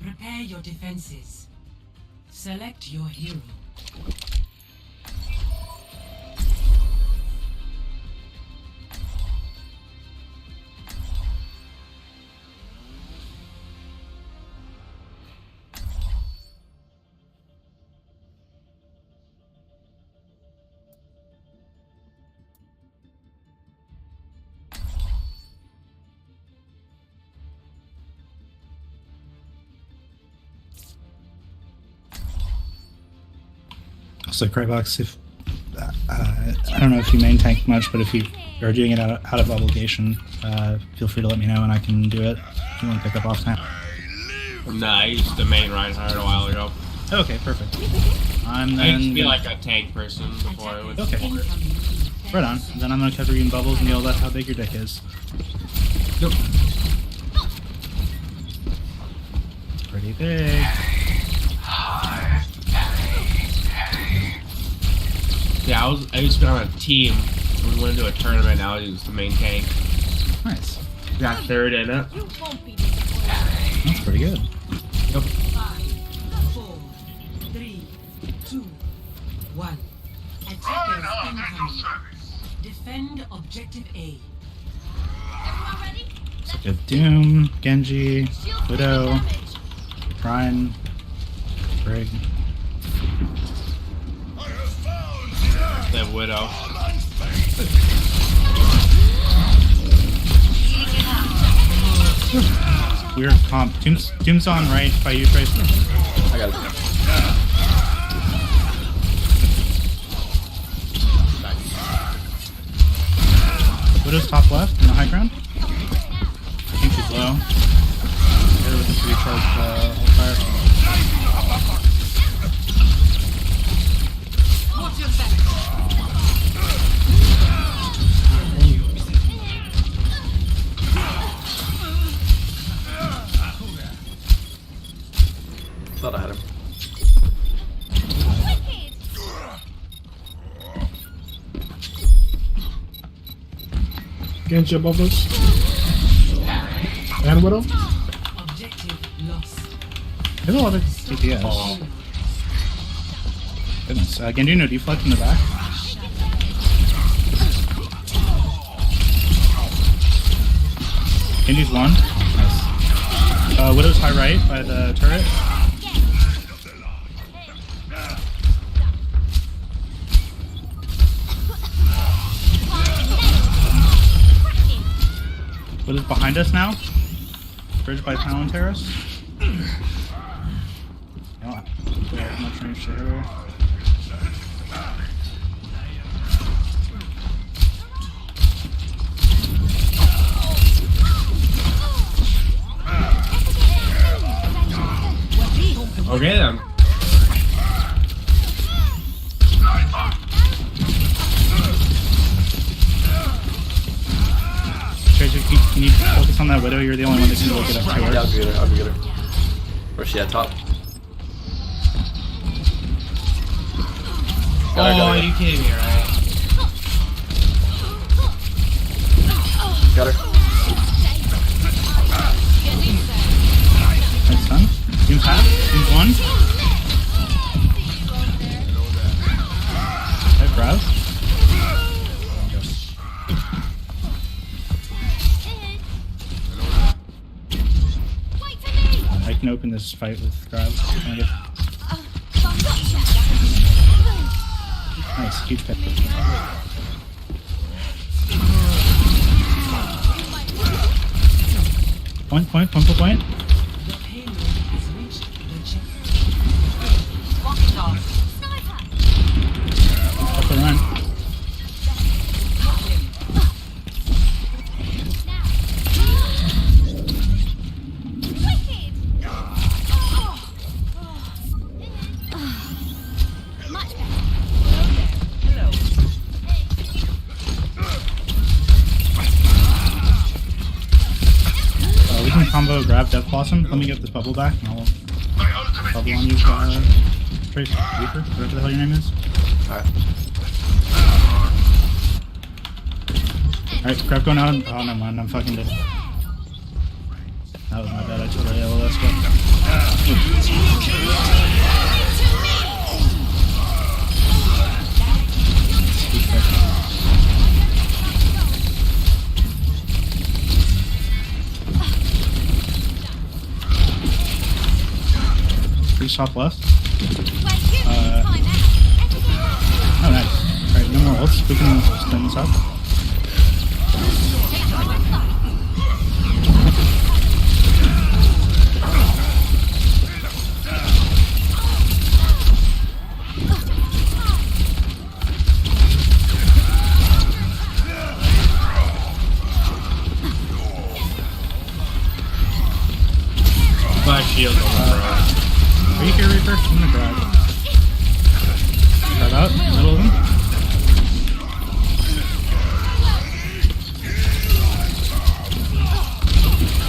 Prepare your defenses. Select your hero. Also, Crybox, if I don't know if you main tank much, but if you are doing it out of obligation, feel free to let me know and I can do it if you want to pick up off time. Nah, I used to main Reinhardt a while ago. Okay, perfect. I used to be like a tank person before I was. Okay. Right on. Then I'm gonna cover you in bubbles and yell about how big your dick is. Nope. It's pretty big. Yeah, I used to be on a team. When we went into a tournament, now I was the main tank. Nice. Got third in it. That's pretty good. Yep. 5, 4, 3, 2, 1. Attackers incoming. Defend objective A. So good Doom, Genji, Widow, Prime, Brig. That Widow. Weird comp. Doom's on right by you, Trace. I got it. Widow's top left in the high ground. I think she's low. Hit her with the 3-charge fire. Thought I had him. Genji above us. And Widow. Objective lost. There's a lot of DPS. Oh. Goodness. Genji, no deflect in the back. Genji's one. Nice. Widow's high right by the turret. Widow's behind us now. Bridge by Talon Terrace. Oh, yeah, much range to her. Okay then. Tracer, can you focus on that Widow? You're the only one that can look it up to her. Yeah, I'll get her. I'll get her. Where's she at? Top. Got her, Oh, you kidding me, right? got her. Nice stun. Doom's half. Doom's one. Okay, browse. I can open this fight with grabs. Nice, huge pick. Point. The payload has reached the checkpoint. Walk it off. Up the run. We can combo grab Death Blossom. Let me get this bubble back and I'll bubble on you, Trace Reaper, whatever the hell your name is. Alright. Alright, grab going out. Oh, never mind, I'm fucking dead. That was my bad, I took the LOS. Please top left. Oh, nice. Alright, no more ults. We can spin this up. My shield on the ground. Are you here, Reaper? I'm gonna grab. Grab out, middle of him.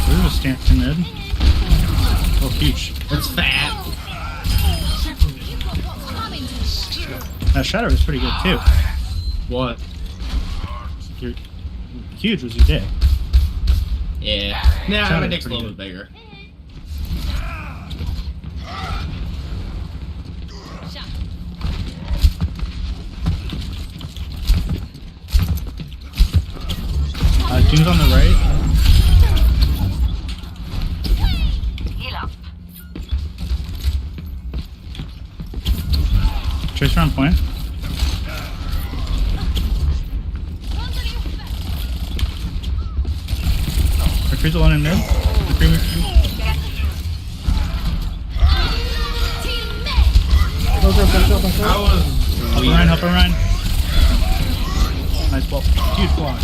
We're just standing mid. Oh, huge. It's fat. That shadow was pretty good too. What? Your huge was your dick. Yeah. Nah, Sounded my dick's a pretty little bit bigger. Doom's on the right. Tracer on point. McCree's alone in mid. McCree. I was Help her Ryan, help her Ryan. Nice ball. Huge block.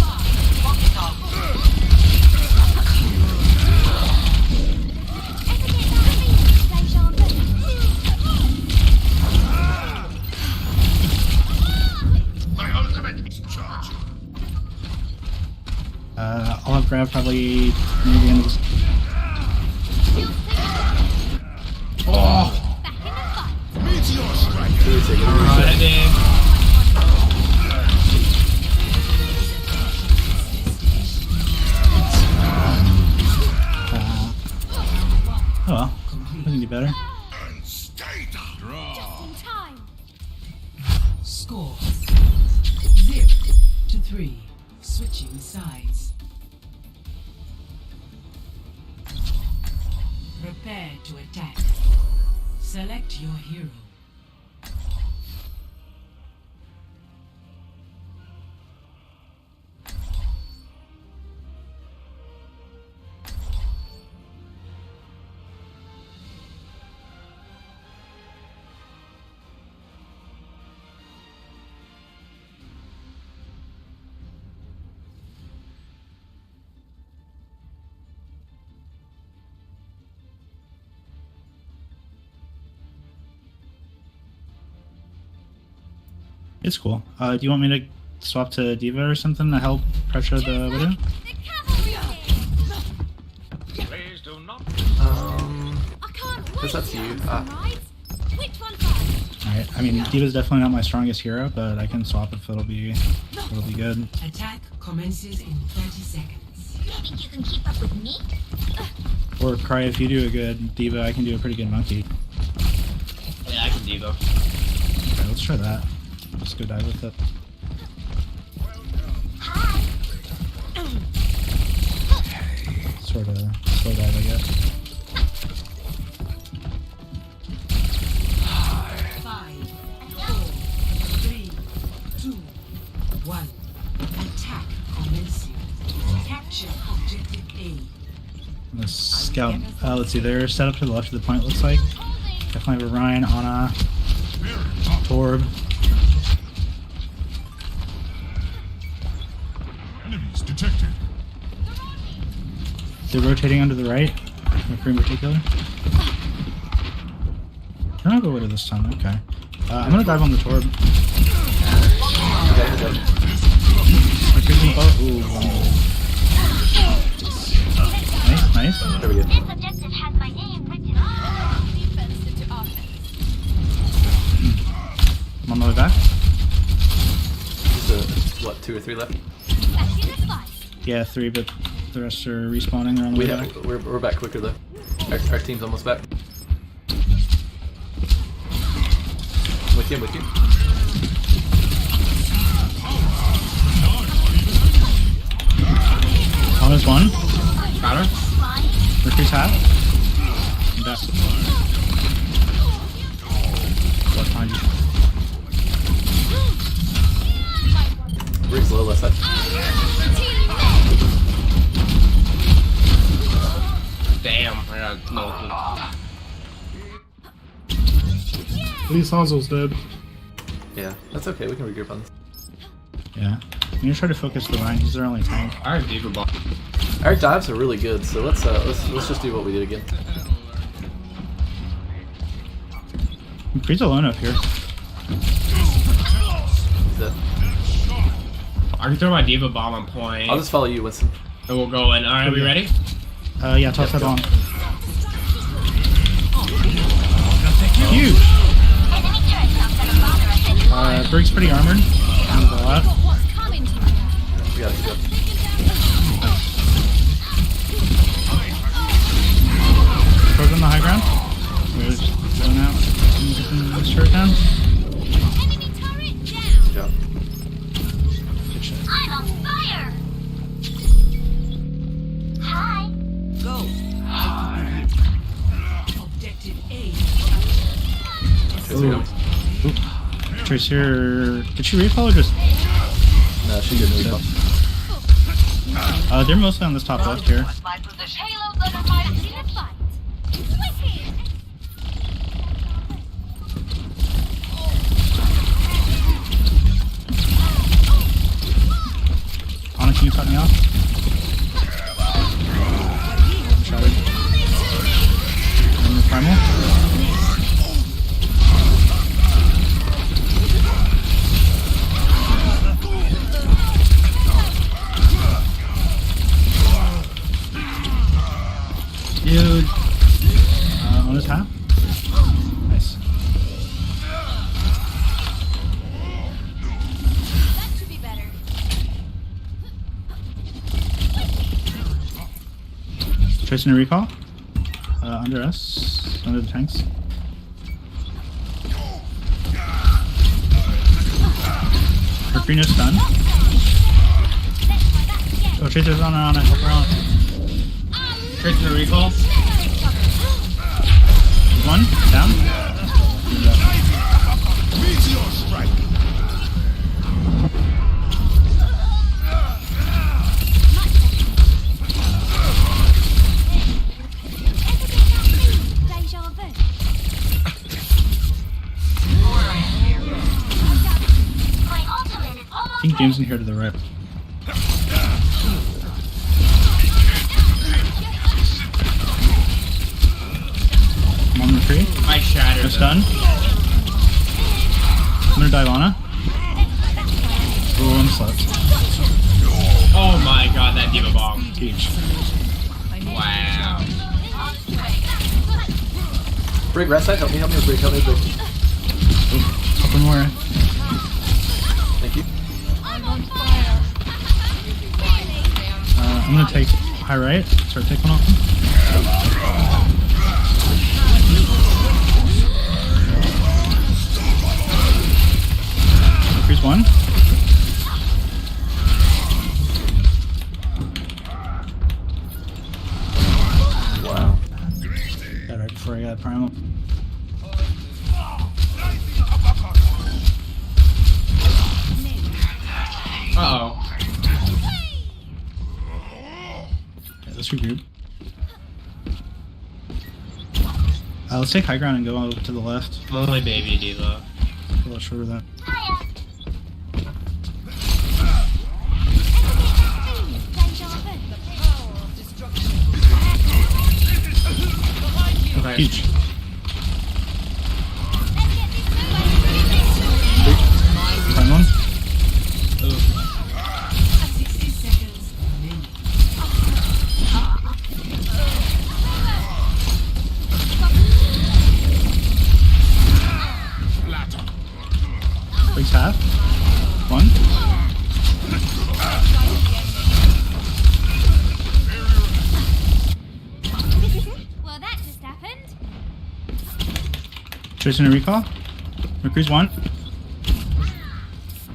I'll have grab probably near the end of this. Oh! Oh well, we can do better. Score 0-3. Switching sides. Prepare to attack. Select your hero. It's cool. Do you want me to swap to D.Va or something to help pressure the Widow? Please do not. It's up to you. Alright, I mean D.Va's definitely not my strongest hero, but I can swap if it'll be good. Attack commences in 30 seconds. You think you can keep up with me? Or Cry, if you do a good D.Va, I can do a pretty good monkey. Yeah, I can Devo. Okay, let's try that. Just go dive with it. Sort of slow dive, I guess. 5, 4, 3, 2, 1. Attack commencing. Capture objective A. I'm gonna scout. Let's see, they're set up to the left of the point, looks like. Definitely have a Ryan, Ana, Torb. Enemies detected. They're rotating under the right, McCree in particular. Can I go Widow this time? Okay. I'm gonna dive on the Torb. McCree's in both. Ooh, nice, nice. There we go. This objective has my name written on I'm on my way back. Just what, 2 or 3 left? Yeah, 3, but the rest are respawning. They're on the way back. We're back quicker though. Our team's almost back. With you. Ana's one. Got her? McCree's half. I'm back. Left behind you. Briggs low left side. Damn, I got no. At least Hanzo's dead. Yeah, that's okay. We can regroup on this. Yeah. I'm gonna try to focus the line. He's their only tank. I have Diva Bomb. Our dives are really good, so let's just do what we did again. He's alone up here. Is that- I can throw my Diva Bomb on point. I'll just follow you, Winston. And we'll go in. Alright, we ready? Yeah, toss that go. on. Huge! Enemy turret's not gonna bother us anymore. Briggs pretty armored. Comes a lot. What's coming to you? We got it. Go. Pro's on the high ground. We're just going out. Getting this turret down. Enemy turret down. Good job. Good shot. I'm on fire. Hi. Go. Objective A. Tracer, go. Tracer, did she recall or just? No, she didn't recall. They're mostly on this top left here. My position. Payload under my headlight. Anna, can you cut me off? Shattered. And the primal. Dude. On his half. Nice. That should be better. Tracing a recall. Under us. Under the tanks. Rickrino's stunned. Oh, Tracer's on it. Help her on it. Tracing the recall. One. Down. Meteor strike. Deja vu. My ultimate is I almost think James in here to the right. I'm on the tree. I shattered. Just done. I'm gonna dive on it. Oh, I'm slept. Oh my god, that Diva Bomb. Huge. Wow. Brig, rest side. Help me with Brig. Help me with Brig. Couple more. Thank you. I'm gonna take high right. Start taking off. Here's one. Wow. Got right before I got primal. Uh-oh. Okay, let's regroup. Let's take high ground and go over to the left. Lonely baby Diva. A little shorter than. Okay. Huge. Time one. 60 seconds remaining. Briggs half. One. Well, that just happened. Tracing a recall. McCree's one.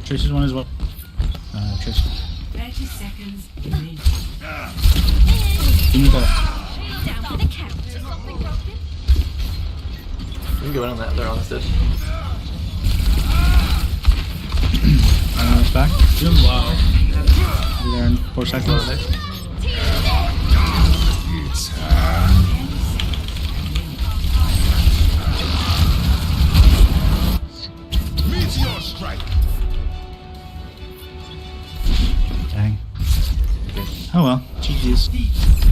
Tracer's one as well. Tracer. 30 seconds remaining. Give me the. Down for the count. Something broken. We can go in on that. They're on this ditch. Nick's back. You're low. Be there in 4 seconds. Meteor strike. Dang. Oh well, GG's.